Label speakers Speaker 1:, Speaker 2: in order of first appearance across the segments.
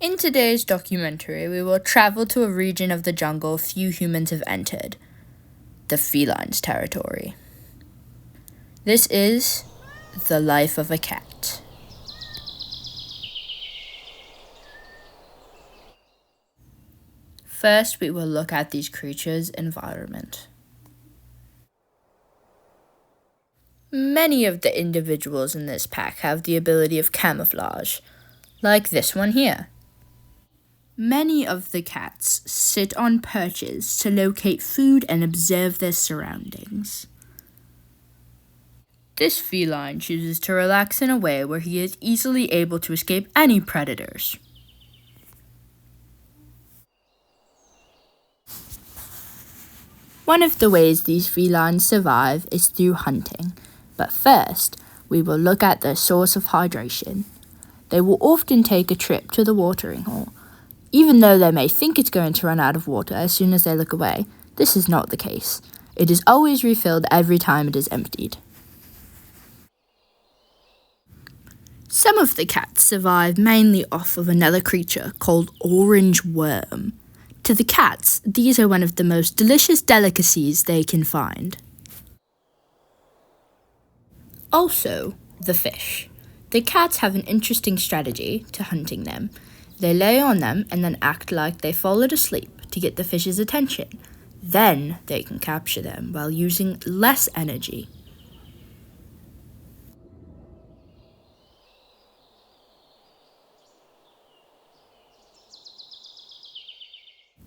Speaker 1: In today's documentary, we will travel to a region of the jungle few humans have entered, the felines' territory. This is the life of a cat. First, we will look at these creatures' environment. Many of the individuals in this pack have the ability of camouflage, like this one here. Many of the cats sit on perches to locate food and observe their surroundings. This feline chooses to relax in a way where he is easily able to escape any predators. One of the ways these felines survive is through hunting, but first, we will look at their source of hydration. They will often take a trip to the watering hole. Even though they may think it's going to run out of water as soon as they look away, this is not the case. It is always refilled every time it is emptied. Some of the cats survive mainly off of another creature called orange worm. To the cats, these are one of the most delicious delicacies they can find. Also, the fish. The cats have an interesting strategy to hunting them. They lay on them and then act like they fallen asleep to get the fish's attention. Then they can capture them while using less energy.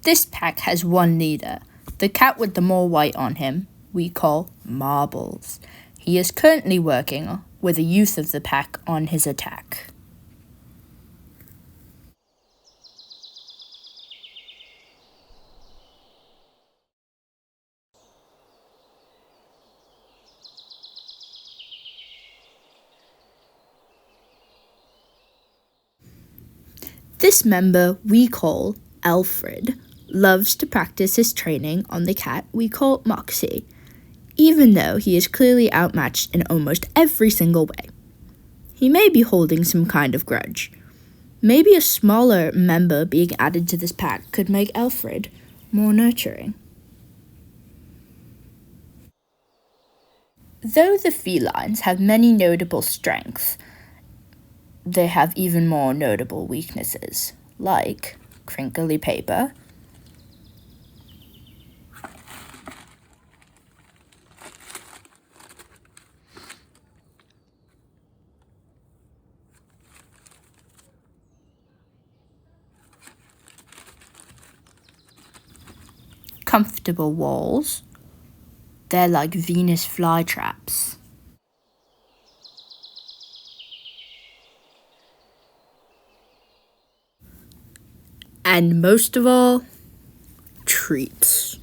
Speaker 1: This pack has one leader. The cat with the more white on him, we call Marbles. He is currently working with the youth of the pack on his attack. This member we call Alfred loves to practice his training on the cat we call Moxie, even though he is clearly outmatched in almost every single way. He may be holding some kind of grudge. Maybe a smaller member being added to this pack could make Alfred more nurturing. Though the felines have many notable strengths, they have even more notable weaknesses, like crinkly paper, comfortable walls. They're like Venus flytraps. And most of all, treats.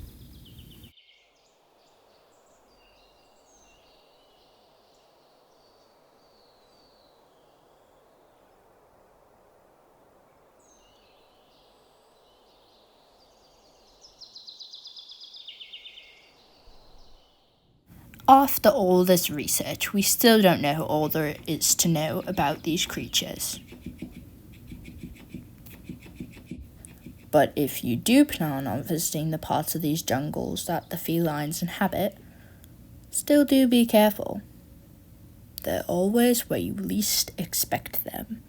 Speaker 1: After all this research, we still don't know all there is to know about these creatures. But if you do plan on visiting the parts of these jungles that the felines inhabit, still do be careful. They're always where you least expect them.